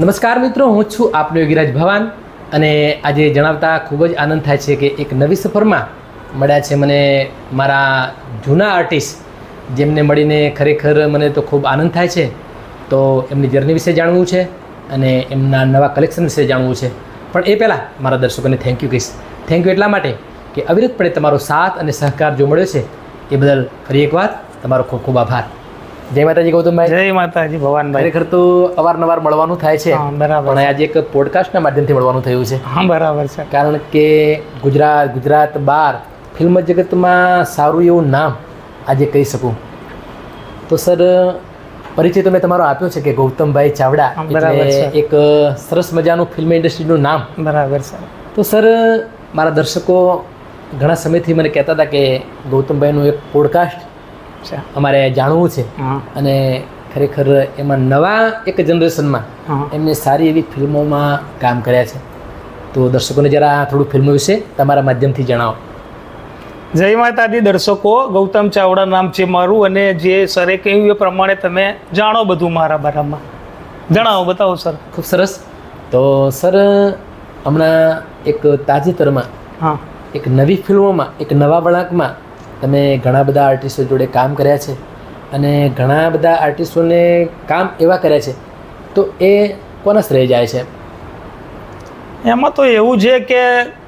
નમસ્કાર મિત્રો, હું છું આપનો યોગીરાજ ભવાન અને આજે જણાવતા ખૂબ જ આનંદ થાય છે કે એક નવી સફરમાં મળ્યા છે મને મારા જૂના આર્ટિસ્ટ, જેમને મળીને ખરેખર મને તો ખૂબ આનંદ થાય છે. તો એમની જર્ની વિશે જાણવું છે અને એમના નવા કલેક્શન વિશે જાણવું છે. પણ એ પહેલાં મારા દર્શકોને થેન્ક યુ કહીશ. થેન્ક યુ એટલા માટે કે અવિરતપણે તમારો સાથ અને સહકાર જો મળ્યો છે એ બદલ ફરી એકવાર તમારો ખૂબ ખૂબ આભાર. જય માતાજી ગૌતમભાઈ. જય માતાજી ભવાનભાઈ. ખરેખર તો અવારનવાર મળવાનું થાય છે, બરાબર. પણ આજે એક પોડકાસ્ટના માધ્યમથી મળવાનું થયું છે. હા, બરાબર છે. કારણ કે ગુજરાત બહાર ફિલ્મ જગતમાં સારું એવું નામ આજે કહી શકું તો સર પરિચય તો મેં તમારો આપ્યો છે કે ગૌતમભાઈ ચાવડા, એટલે એક સરસ મજાનું ફિલ્મ ઇન્ડસ્ટ્રીનું નામ. બરાબર છે. તો સર મારા દર્શકો ઘણા સમયથી મને કહેતા હતા કે ગૌતમભાઈનું એક પોડકાસ્ટ અમારે જાણવું છે અને ખરેખર એમાં નવા એક જનરેશનમાં એમને સારી એવી ફિલ્મોમાં કામ કર્યા છે. તો દર્શકોને જરા થોડું ફિલ્મો વિશે તમારા માધ્યમથી જણાવો. જય માતાજી દર્શકો, ગૌતમ ચાવડા નામ છે મારું અને જે સરે કહ્યું એ પ્રમાણે તમે જાણો બધું મારા બારામાં. જણાવો, બતાવો સર. ખૂબ સરસ. તો સર હમણાં એક તાજેતરમાં એક નવી ફિલ્મોમાં એક નવા વળાંકમાં તમે ઘણા બધા આર્ટિસ્ટો જોડે કામ કર્યા છે અને ઘણા બધા આર્ટિસ્ટોને કામ એવા કર્યા છે, તો એ કોના શ્રેય જાય છે? એમાં તો એવું છે કે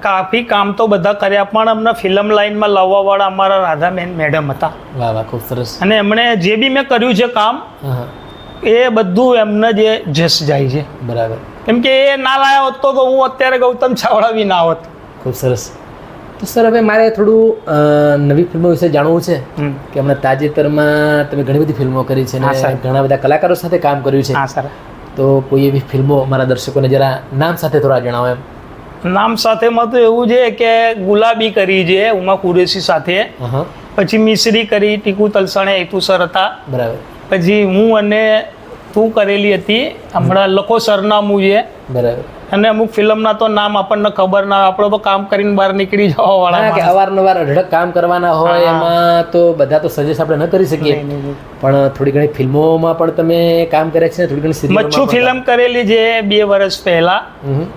કાફી કામ તો બધા કર્યા, પણ અમને ફિલ્મ લાઇનમાં લાવવાવાળા અમારા રાધાબેન મેડમ હતા. વાહ વાહ, ખૂબ સરસ. અને એમણે જે બી મેં કર્યું છે કામ એ બધું એમને જે જસ જાય છે. બરાબર. કેમ કે એ ના લાયા હોત તો હું અત્યારે ગૌતમ ચાવડા બી ના હોત. ખૂબ સરસ. તો સર હવે મારે થોડું નવી ફિલ્મો વિશે જાણવું છે કે હમણાં તાજેતરમાં તમે ઘણી બધી ફિલ્મો કરી છે અને ઘણા બધા કલાકારો સાથે કામ કર્યું છે. હા સર. તો કોઈ એવી ફિલ્મો મારા દર્શકોને જરા નામ સાથે થોડા જણાવો. એમ નામ સાથેમાં તો એવું છે કે ગુલાબી કરી છે ઉમા કુરેશી સાથે, પછી મિશ્રી કરી ટીકુ તલસાણે હેતુ સર હતા. બરાબર. પછી હું અને તું કરેલી હતી હમણાં લખો સરનામું છે. બરાબર. અને અમુક ફિલ્મના તો નામ આપણને ખબર ના, આપણે તો કામ કરીને બહાર નીકળી જવા વાળા કે અવારનવાર અઢળક કામ કરવાના હોય, એમાં તો બધા તો સજેસ્ટ આપણે ન કરી શકીએ, પણ થોડી ઘણી ફિલ્મોમાં પણ તમે કામ કર્યા છે. થોડી ઘણી મચ્છુ ફિલ્મ કરેલી છે 2 વર્ષ પહેલા,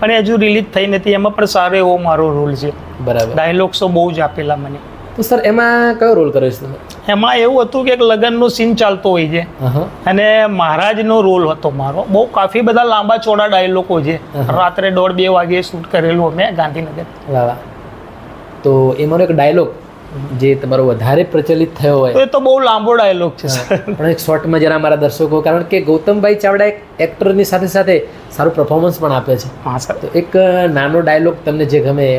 પણ હજુ રિલીઝ થઈ નથી. એમાં પણ સારો એવો મારો રોલ છે. બરાબર. ડાયલોગ્સો બહુ જ આપેલા મને. તો સર એમાં કયો રોલ કર્યો છે તમે? એમાં એવું હતું કે એક લગ્નનો સીન ચાલતો હોય છે અને મહારાજનો રોલ હતો મારો. બહુ કાફી બધા લાંબા ચોડા ડાયલોગો છે. રાત્રે 1:30-2 વાગે શૂટ કરેલું અમે ગાંધીનગર. વાહ વાહ. તો એમાંનો એક ડાયલોગ જે તમારો વધારે પ્રચલિત થયો હોય તો એ તો બહુ લાંબો ડાયલોગ છે સર. પણ એક શોર્ટમાં જરા મારા દર્શકો, કારણ કે ગૌતમભાઈ ચાવડા એક એક્ટરની સાથે સાથે સારું પરફોર્મન્સ પણ આપે છે. હા સર. તો એક નાનો ડાયલોગ તમને જે ગમે.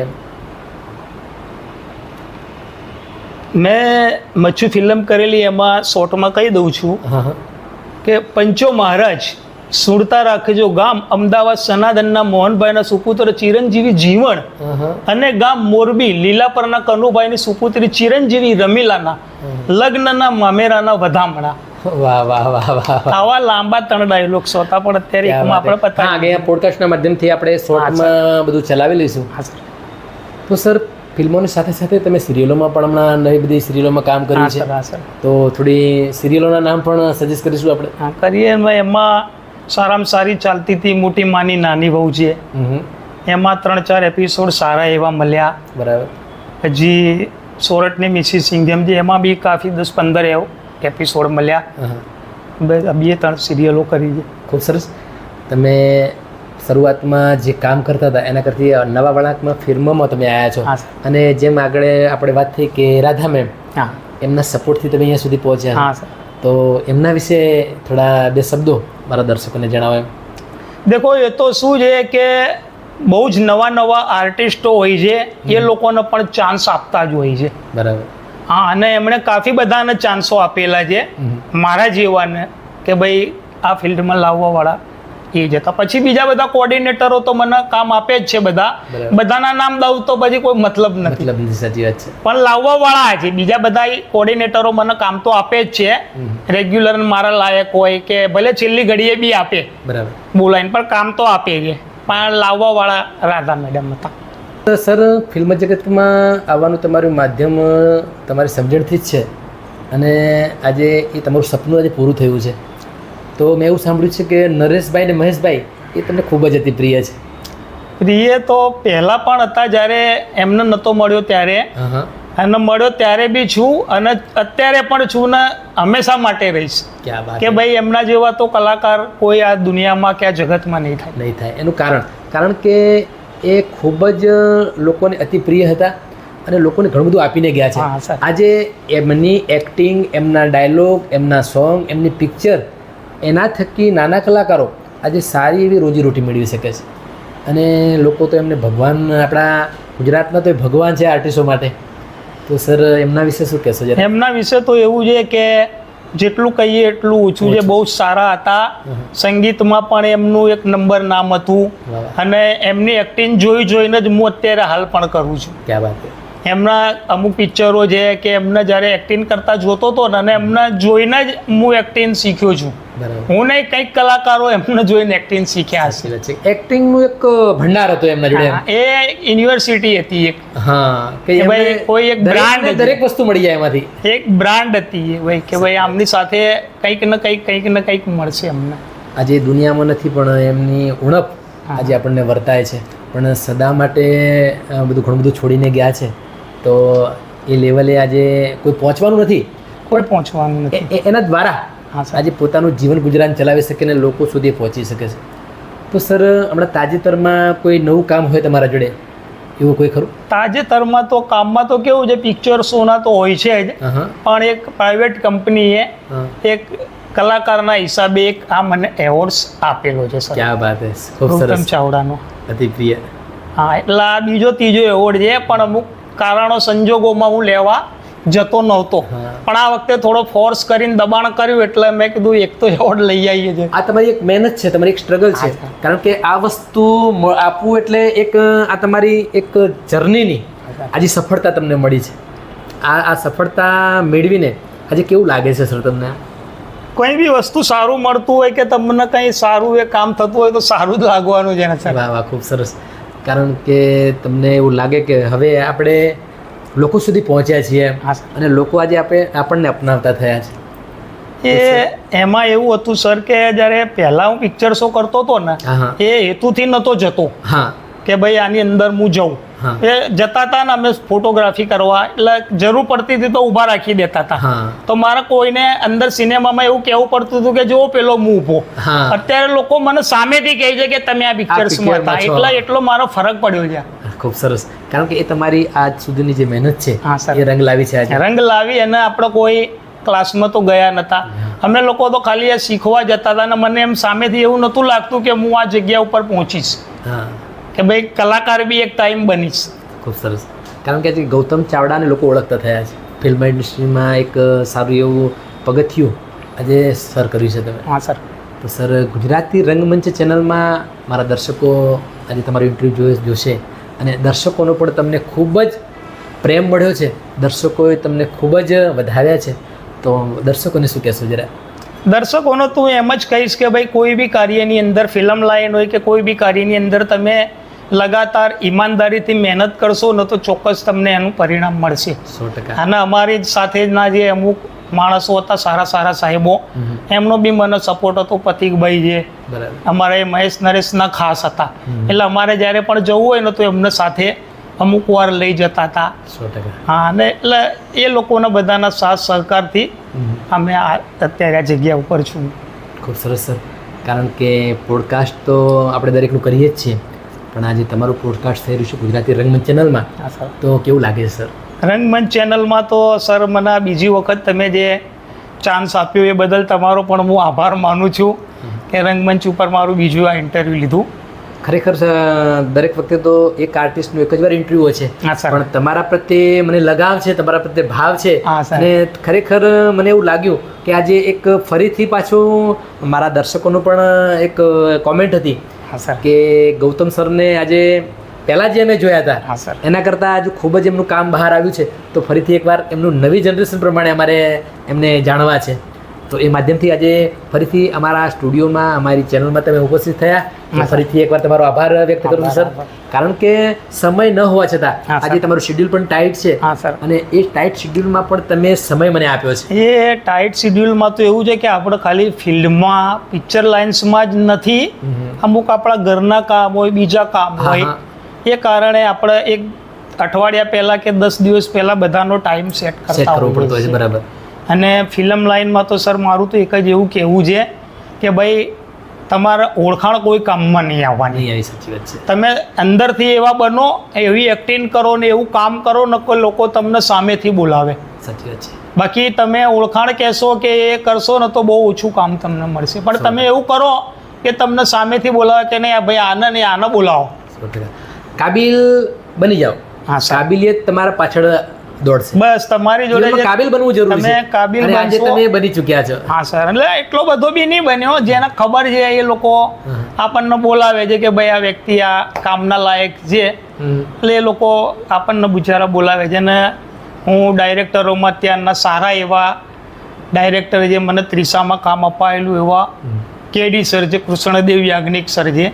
મેં મચ્છુ ફિલ્મ કરેલી, એમાં શોર્ટમાં કહી દઉં છું કે પંચો મહારાજ સુરતા રાખજો ગામ અમદાવાદ સનાતનના મોહનભાઈના સુપુત્ર ચિરંજીવી જીવણ અને ગામ મોરબી લીલાપરના કનુભાઈની સુપુત્રી ચિરંજીવી રમીલાના લગ્નના મામેરાના વધામણા. વાહ વાહ વાહ વાહ. આવા લાંબા 3 ડાયલોગ્સ હતા, પણ અત્યારે એકમાં આપણે પતા આગળ પોડકાસ્ટના માધ્યમથી આપણે શોર્ટમાં બધું ચલાવી લઈશું. તો સર ફિલ્મોની સાથે સાથે તમે સિરિયલોમાં પણ હમણાં નવી બધી સિરિયલોમાં કામ કર્યું છે, તો થોડી સિરિયલોના નામ પણ સજેસ્ટ કરીશું આપણે. કરીએ. એમાં સારામાં સારી ચાલતી હતી મોટી માની નાની વહુ છે. એમાં 3-4 એપિસોડ સારા એવા મળ્યા. બરાબર. હજી સોરઠની મિસિસ સિંઘમ છે, એમાં બી કાફી 10-15 એપિસોડ મળ્યા. 2-3 સિરિયલો કરી છે. ખૂબ સરસ. તમે શરૂઆતમાં જે કામ કરતા હતા એના કરતી નવા વળાંકમાં ફિલ્મોમાં તમે આવ્યા છો, અને જેમ આગળ આપણે વાત થઈ કે રાધા મેમ, એમના સપોર્ટથી તમે અહીંયા સુધી પહોંચ્યા, તો એમના વિશે થોડા 2 શબ્દો મારા દર્શકોને જણાવો. એમ દેખો, એ તો શું છે કે બહુ જ નવા આર્ટિસ્ટો હોય છે, એ લોકોને પણ ચાન્સ આપતા જ હોય છે. બરાબર. હા, અને એમણે કાફી બધાને ચાન્સો આપેલા છે મારા જેવાને કે ભાઈ આ ફિલ્ડમાં લાવવાવાળા એ જતા. પછી બીજા બધા કોર્ડિનેટરો તો મને કામ આપે જ છે. બધાના નામ દઉં તો પછી કોઈ મતલબ નથી. સાચી વાત છે. પણ લાવવા વાળા છે બીજા બધા કોર્ડિનેટરો મને કામ તો આપે જ છે. રેગ્યુલર મારા લાયક હોય કે ભલે છેલ્લી ઘડીએ બી આપે, બરાબર, બોલાઈને, પણ કામ તો આપે છે. પણ લાવવા વાળા રાધા મેડમ હતા. સર ફિલ્મ જગતમાં આવવાનું તમારું માધ્યમ તમારી સમજણથી જ છે, અને આજે એ તમારું સપનું આજે પૂરું થયું છે. તો મેં એવું સાંભળ્યું છે કે નરેશભાઈ ને મહેશભાઈ એ તમને ખૂબ જ અતિ પ્રિય છે? પ્રિય તો પહેલાં પણ હતા, જ્યારે એમને નહોતો મળ્યો ત્યારે, અને મળ્યો ત્યારે બી છું, અને અત્યારે પણ છું ને હંમેશા માટે રહીશ. ક્યાં વાત કે ભાઈ એમના જેવા તો કલાકાર કોઈ આ દુનિયામાં કે આ જગતમાં નહીં થાય. એનું કારણ કે એ ખૂબ જ લોકોને અતિ પ્રિય હતા અને લોકોને ઘણું બધું આપીને ગયા છે. હા, સર. આજે એમની એક્ટિંગ, એમના ડાયલોગ, એમના સોંગ, એમની પિક્ચર, એના થકી નાના કલાકારો આજે સારી એવી રોજીરોટી મેળવી શકે છે. અને લોકો તો એમને ભગવાન, આપણા ગુજરાતમાં તો એ ભગવાન છે આર્ટિસ્ટો માટે. તો સર એમના વિશે શું કહેશો જરા? એમના વિશે તો એવું છે કે જેટલું કહીએ એટલું ઓછું છે. બહુ સારા હતા, સંગીતમાં પણ એમનું એક નંબર નામ હતું, અને એમની એક્ટિંગ જોઈને જ હું અત્યારે હાલ પણ કરું છું. ક્યાં વાત છે. એમના અમુક પિક્ચરો છે કે એમને જ્યારે એક્ટિંગ કરતા જોતો હતો ને, અને એમને જોઈને જ હું એક્ટિંગ શીખ્યો છું. હું નહીં, કંઈક કલાકારો એમને જોઈને એક્ટિંગ શીખ્યા હશે. એક્ટિંગનું એક ભંડાર હતો એમના જોડે. એ યુનિવર્સિટી હતી એક. હા, કે ભાઈ કોઈ એક બ્રાન્ડ, દરેક વસ્તુ મળી જાય એમાંથી. એક બ્રાન્ડ હતી એ ભાઈ, કે ભાઈ આમની સાથે કંઈક ને કંઈક મળશે અમને. આજે દુનિયામાં નથી પણ એમની ઉણપ આજે આપણને વર્તાય છે. પણ સદા માટે ઘણું બધું છોડીને ગયા છે. તો એ લેવલે આજે કોઈ પહોંચવાનું નથી, કોઈ પહોંચવાનું નથી. એના દ્વારા આજે પોતાનું જીવન ગુજરાન ચલાવી શકે ને લોકો સુધી પહોંચી શકે છે. તો સર હમણાં તાજેતરમાં કોઈ નવું કામ હોય તમારા જોડે, એવું કોઈ ખરું? તાજેતરમાં તો કામમાં તો કેવું છે, પિક્ચર શોના તો હોય છે જ, પણ એક પ્રાઇવેટ કંપનીએ એક કલાકારના હિસાબે એક આ મને એવોર્ડ્સ આપેલો છે સર. ક્યાં વાત છે, ખૂબ સરસ. ગૌતમ ચાવડાનો અતિ પ્રિય. હા, એટલે આ ત્રીજો એવોર્ડ છે, પણ અમુક કારણો સંજોગોમાં હું લેવા જતો નહોતો, પણ આ વખતે થોડો ફોર્સ કરીને દબાણ કર્યું એટલે મેં કીધું એક તો એવોર્ડ લઈ આવીએ છીએ. આ તમારી એક મહેનત છે, તમારી એક સ્ટ્રગલ છે, કારણ કે આ વસ્તુ આપવું એટલે એક આ તમારી એક જર્નીની આજે સફળતા તમને મળી છે. આ સફળતા મેળવીને આજે કેવું લાગે છે સર તમને? કોઈ બી વસ્તુ સારું મળતું હોય કે તમને કંઈ સારું એ કામ થતું હોય તો સારું જ લાગવાનું છે ને સર. વાહ વાહ, ખૂબ સરસ. કારણ કે તમને એવું લાગે કે હવે આપણે લોકો સુધી પહોંચ્યા છીએ અને લોકો આજે આપણને અપનાવતા થયા છે. એમાં એવું હતું સર કે જ્યારે પહેલાં હું પિક્ચર શો કરતો હતો ને, એ હેતુથી નહોતો જતો કે ભાઈ આની અંદર હું જઉં. એ જતા હતા ને અમે ફોટોગ્રાફી કરવા, એટલે જરૂર પડતી હતી તો ઊભા રાખી દેતા હતા. તો મારે કોઈને અંદર સિનેમામાં એવું કહેવું પડતું હતું કે જો પેલો હું ઊભો. અત્યારે લોકો મને સામેથી કહે છે કે તમે આ પિક્ચર્સમાં હતા, એટલો મારો ફરક પડ્યો છે. ખૂબ સરસ. કારણ કે એ તમારી આજ સુધીની જે મહેનત છે એ રંગ લાવી છે. આજે રંગ લાવી, અને આપણે કોઈ ક્લાસમાં તો ગયા નહોતા, અમે લોકો તો ખાલી આ શીખવા જતા હતા. અને મને એમ સામેથી એવું નહોતું લાગતું કે હું આ જગ્યા ઉપર પહોંચીશ, કે ભાઈ કલાકાર બી એક ટાઈમ બનીશ. ખૂબ સરસ. કારણ કે ગૌતમ ચાવડાને લોકો ઓળખતા થયા છે. ફિલ્મ ઇન્ડસ્ટ્રીમાં એક સારું એવું પગથિયું આજે સર કર્યું છે તમે. હા સર. તો સર ગુજરાતી રંગમંચ ચેનલમાં મારા દર્શકો આજે તમારું ઇન્ટરવ્યૂ જોશે, અને દર્શકોનો પણ તમને ખૂબ જ પ્રેમ મળ્યો છે, દર્શકોએ તમને ખૂબ જ વધાવ્યા છે. તો દર્શકોને શું કહેશો જરા? દર્શકોનો તો એમ જ કહીશ કે ભાઈ કોઈ બી કાર્યની અંદર, ફિલ્મ લાઈન હોય કે કોઈ બી કાર્યની અંદર તમે લગાતાર ઈમાનદારીથી મહેનત કરશો ને તો ચોક્કસ તમને એનું પરિણામ મળશે. 100%. અને અમારી સાથેના જે અમુક માણસો હતા, સારા સાહેબો, એમનો બી મને સપોર્ટ હતો. પ્રતિકભાઈ છે અમારે, મહેશ નરેશના ખાસ હતા, એટલે અમારે જ્યારે પણ જવું હોય ને તો એમને સાથે અમુક વાર લઈ જતા હતા. 100%. હા, અને એટલે એ લોકોના બધાના સાથ સહકારથી અમે અત્યારે આ જગ્યા ઉપર છું. ખૂબ સરસ સર. કારણ કે પોડકાસ્ટ તો આપણે દરેકનું કરીએ જ છીએ, પણ આજે તમારું પોડકાસ્ટ થઈ રહ્યું છે ગુજરાતી રંગમંચ ચેનલમાં, તો કેવું લાગે છે સર? રંગમંચ ચેનલમાં તો સર મને બીજી વખત તમે જે ચાન્સ આપ્યો એ બદલ તમારો પણ હું આભાર માનું છું કે રંગમંચ ઉપર મારું બીજું આ ઇન્ટરવ્યૂ લીધું. ખરેખર દરેક વખતે તો એક આર્ટિસ્ટનું એક જ વાર ઇન્ટરવ્યૂ હોય છે, પણ તમારા પ્રત્યે મને લગાવ છે, તમારા પ્રત્યે ભાવ છે, અને ખરેખર મને એવું લાગ્યું કે આજે એક ફરીથી પાછું મારા દર્શકોનું પણ એક કોમેન્ટ હતી કે ગૌતમ સરને આજે પહેલાં જે અમે જોયા હતા એના કરતાં હજુ ખૂબ જ એમનું કામ બહાર આવ્યું છે. તો ફરીથી એકવાર એમનું નવી જનરેશન પ્રમાણે અમારે એમને જાણવા છે. તો એ માધ્યમથી આજે ફરીથી અમારા સ્ટુડિયોમાં અમારી ચેનલમાં તમે ઉપસ્થિત થયા તો ફરીથી એકવાર તમારો આભાર વ્યક્ત કરું છું સર, કારણ કે સમય ન હોવા છતાં હા, સર. આજે તમારું શેડ્યુલ પણ ટાઈટ છે હા સર. અને એ ટાઈટ શેડ્યુલમાં પણ તમે સમય મને આપ્યો છે. એ ટાઈટ શિડ્યુલમાં તો એવું છે કે આપણે ખાલી ફિલ્ડમાં પિક્ચર લાઇન્સમાં જ નથી, અમુક આપણા ઘરના કામ હોય, બીજા કામ હા, હોય, એ કારણે આપણે એક અઠવાડિયા પહેલાં કે 10 દિવસ પહેલાં બધાનો ટાઈમ સેટ સેટ કરતા કરવું પડતું હોય હોઈએ છે. છીએ. બરાબર. અને ફિલ્મ લાઇનમાં તો સર મારું તો એક જ એવું કહેવું છે કે ભાઈ તમારા ઓળખાણ કોઈ કામમાં નહીં આવવાની. નહીં આવી, સાચી વાત છે. તમે અંદરથી એવા બનો, એવી એક્ટિંગ કરો ને એવું કામ કરો ને કોઈ લોકો તમને સામેથી બોલાવે. સાચી વાત છે. બાકી તમે ઓળખાણ કહેશો કે એ કરશો ને તો બહુ ઓછું કામ તમને મળશે, પણ તમે એવું કરો કે તમને સામેથી બોલાવે કે નહીં આ ભાઈ આને નહીં આને બોલાવો. 100%. કાબિલ બની જાઓ. હા સર. કાબિલિયત તમારા પાછળ દોડશે. બસ તમારી જોડે જીવનમાં જે- કાબિલ બનવું જરૂરી છે. તમે કાબિલ અને આજે બનશો. તમે બની ચૂક્યા છો. હા સર, એટલે એટલો બધો બી નહીં બન્યો, જેને ખબર છે એ લોકો આપણને બોલાવે છે કે ભાઈ આ વ્યક્તિ આ કામના લાયક છે, એટલે એ લોકો આપણને બિચારા બોલાવે છે. અને હું ડાયરેક્ટરોમાં ત્યારના સારા એવા ડાયરેક્ટર જે મને ત્રિશામાં કામ અપાયેલું એવા કેડી સર છે, કૃષ્ણદેવ યાજ્ઞિક સર છે,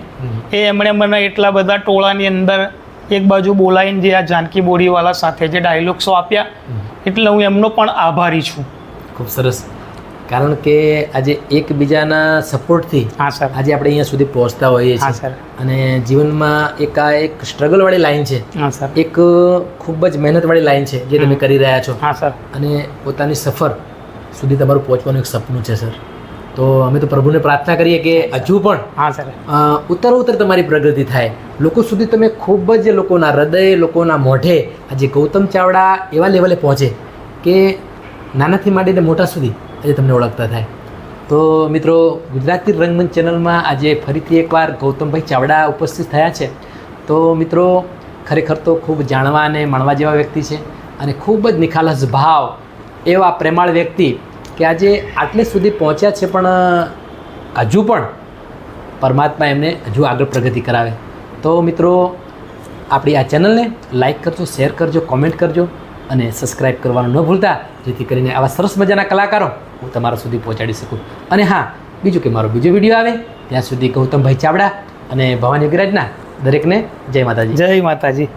એ એમણે મને એટલા બધા ટોળાની અંદર એક બાજુ બોલાવીને જે આ જાનકી બોરીવાલા સાથે જે ડાયલોગ્સો આપ્યા, એટલે હું એમનો પણ આભારી છું. ખૂબ સરસ. કારણ કે આજે એકબીજાના સપોર્ટથી હા સર. આજે આપણે અહીંયા સુધી પહોંચતા હોઈએ હા છીએ. સર. અને જીવનમાં એક સ્ટ્રગલવાળી લાઈન છે, હા સર. એક ખૂબ જ મહેનતવાળી લાઈન છે જે તમે કરી રહ્યા છો. હા સર. અને પોતાની સફર સુધી તમારું પહોંચવાનું એક સપનું છે સર. તો અમે તો પ્રભુને પ્રાર્થના કરીએ કે હજુ પણ હા સર. ઉત્તરોત્તર તમારી પ્રગતિ થાય, લોકો સુધી તમે ખૂબ જ લોકોના હૃદય, લોકોના મોઢે આજે ગૌતમ ચાવડા એવા લેવલે પહોંચે કે નાનાથી માંડીને મોટા સુધી આજે તમને ઓળખતા થાય. તો મિત્રો, ગુજરાતી રંગમંચ ચેનલમાં આજે ફરીથી એકવાર ગૌતમભાઈ ચાવડા ઉપસ્થિત થયા છે. તો મિત્રો, ખરેખર તો ખૂબ જાણવા અને માણવા જેવા વ્યક્તિ છે અને ખૂબ જ નિખાલસ ભાવ એવા પ્રેમાળ વ્યક્તિ કે આજે આટલે સુધી પહોંચ્યા છે, પણ હજુ પણ પરમાત્મા એમને હજુ આગળ પ્રગતિ કરાવે. તો મિત્રો, આપણી આ ચેનલને લાઈક કરજો, શેર કરજો, કોમેન્ટ કરજો અને સબસ્ક્રાઈબ કરવાનું ન ભૂલતા, જેથી કરીને આવા સરસ મજાના કલાકારો હું તમારા સુધી પહોંચાડી શકું. અને હા, બીજું કે મારો બીજો વિડીયો આવે ત્યાં સુધી ગૌતમભાઈ ચાવડા અને ભવાની યોગીરાજના દરેકને જય માતાજી. જય માતાજી.